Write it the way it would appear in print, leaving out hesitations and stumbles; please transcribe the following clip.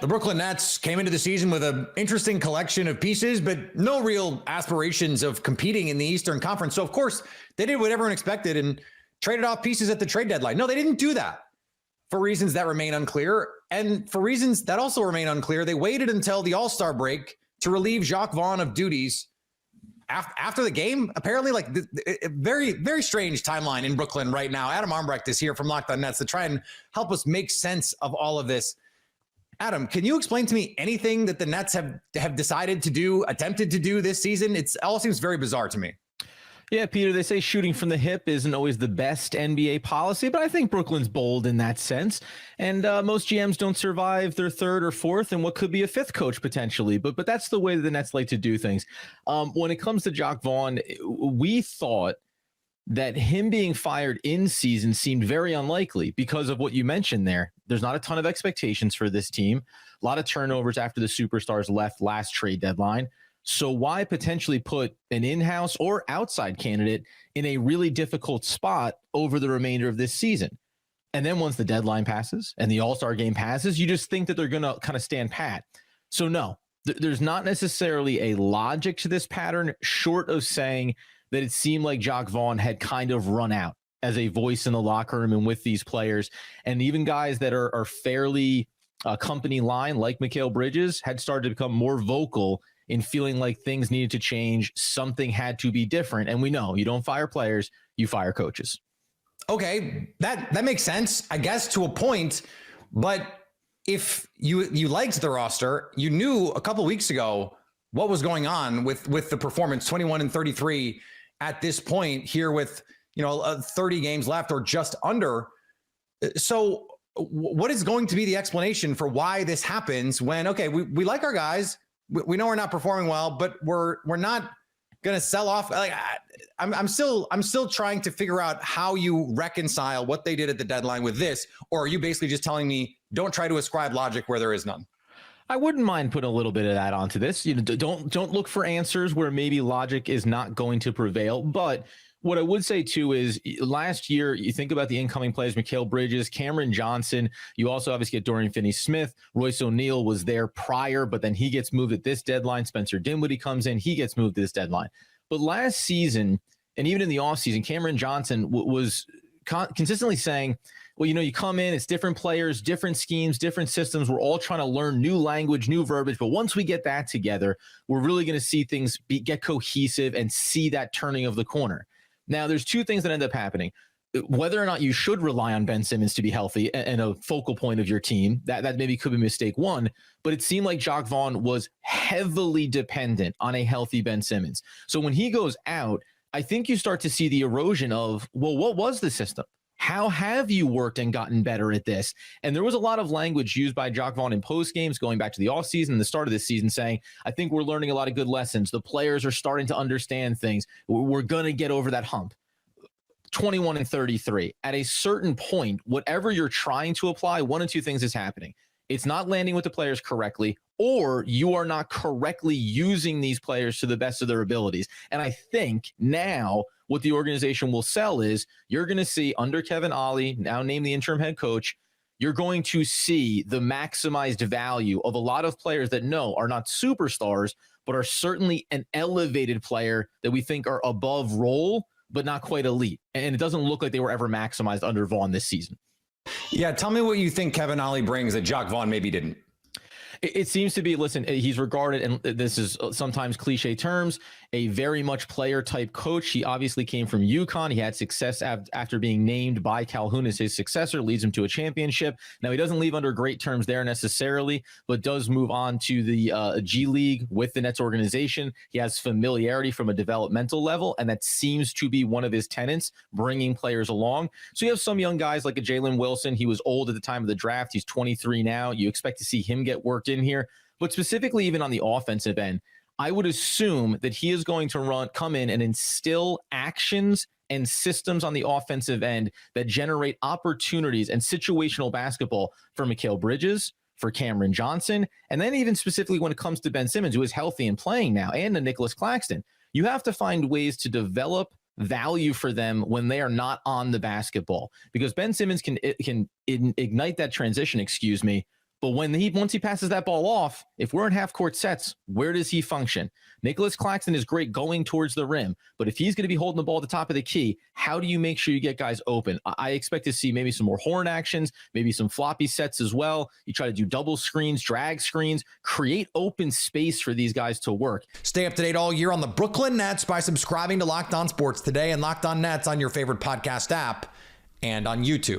the Brooklyn Nets came into the season with an interesting collection of pieces, but no real aspirations of competing in the Eastern Conference. So, of course, they did what everyone expected and traded off pieces at the trade deadline. No, they didn't do that for reasons that remain unclear. And for reasons that also remain unclear, they waited until the All-Star break to relieve Jacque Vaughn of duties after the game. Apparently, like a very, very strange timeline in Brooklyn right now. Adam Ambrecht is here from Locked On Nets to try and help us make sense of all of this. Adam, can you explain to me anything that the Nets have decided to do, attempted to do this season? It all seems very bizarre to me. Yeah, Peter, they say shooting from the hip isn't always the best NBA policy, but I think Brooklyn's bold in that sense. And most GMs don't survive their third or fourth and what could be a fifth coach potentially. But that's the way that the Nets like to do things. When it comes to Jacque Vaughn, we thought that him being fired in season seemed very unlikely because of what you mentioned there. There's not a ton of expectations for this team. A lot of turnovers after the superstars left last trade deadline. So why potentially put an in-house or outside candidate in a really difficult spot over the remainder of this season? And then once the deadline passes and the All-Star game passes, you just think that they're going to kind of stand pat. So no, there's not necessarily a logic to this pattern, short of saying that it seemed like Jacque Vaughn had kind of run out as a voice in the locker room and with these players. And even guys that are fairly company line, like Mikal Bridges, had started to become more vocal in feeling like things needed to change. Something had to be different. And we know you don't fire players, you fire coaches. Okay, that makes sense, I guess, to a point. But if you liked the roster, you knew a couple weeks ago what was going on with the performance, 21-33 at this point here with 30 games left or just under. So what is going to be the explanation for why this happens when, okay, we like our guys, we know we're not performing well, but we're not going to sell off. Like I'm still trying to figure out how you reconcile what they did at the deadline with this, or are you basically just telling me don't try to ascribe logic where there is none? I wouldn't mind putting a little bit of that onto this. Don't look for answers where maybe logic is not going to prevail. But what I would say too is last year, you think about the incoming players, Mikal Bridges, Cameron Johnson. You also obviously get Dorian Finney-Smith. Royce O'Neal was there prior, but then he gets moved at this deadline. Spencer Dinwiddie comes in. He gets moved at this deadline. But last season, and even in the offseason, Cameron Johnson was consistently saying, well, you come in, it's different players, different schemes, different systems. We're all trying to learn new language, new verbiage. But once we get that together, we're really going to see things get cohesive and see that turning of the corner. Now, there's two things that end up happening. Whether or not you should rely on Ben Simmons to be healthy and a focal point of your team, that maybe could be mistake one. But it seemed like Jacque Vaughn was heavily dependent on a healthy Ben Simmons. So when he goes out, I think you start to see the erosion of, well, what was the system? How have you worked and gotten better at this? And there was a lot of language used by Jacque Vaughn in post games going back to the offseason and the start of this season saying, I think we're learning a lot of good lessons. The players are starting to understand things. We're going to get over that hump. 21-33. At a certain point, whatever you're trying to apply, one of two things is happening. It's not landing with the players correctly, or you are not correctly using these players to the best of their abilities. And I think now what the organization will sell is you're going to see under Kevin Ollie, now named the interim head coach, you're going to see the maximized value of a lot of players that are not superstars, but are certainly an elevated player that we think are above role, but not quite elite. And it doesn't look like they were ever maximized under Vaughn this season. Yeah, tell me what you think Kevin Ollie brings that Jacque Vaughn maybe didn't. It seems to be, listen, he's regarded, and this is sometimes cliche terms, a very much player type coach. He obviously came from UConn. He had success after being named by Calhoun as his successor, leads him to a championship. Now, he doesn't leave under great terms there necessarily, but does move on to the G League with the Nets organization. He has familiarity from a developmental level, and that seems to be one of his tenets, bringing players along. So you have some young guys like a Jalen Wilson. He was old at the time of the draft. He's 23 now. You expect to see him get worked in here. But specifically, even on the offensive end, I would assume that he is going to come in and instill actions and systems on the offensive end that generate opportunities and situational basketball for Mikal Bridges, for Cameron Johnson, and then even specifically when it comes to Ben Simmons, who is healthy and playing now, and to Nicholas Claxton. You have to find ways to develop value for them when they are not on the basketball, because Ben Simmons can ignite that transition, But once he passes that ball off, if we're in half court sets, where does he function? Nicholas Claxton is great going towards the rim, but if he's going to be holding the ball at the top of the key, how do you make sure you get guys open? I expect to see maybe some more horn actions, maybe some floppy sets as well. You try to do double screens, drag screens, create open space for these guys to work. Stay up to date all year on the Brooklyn Nets by subscribing to Locked On Sports today and Locked On Nets on your favorite podcast app and on YouTube.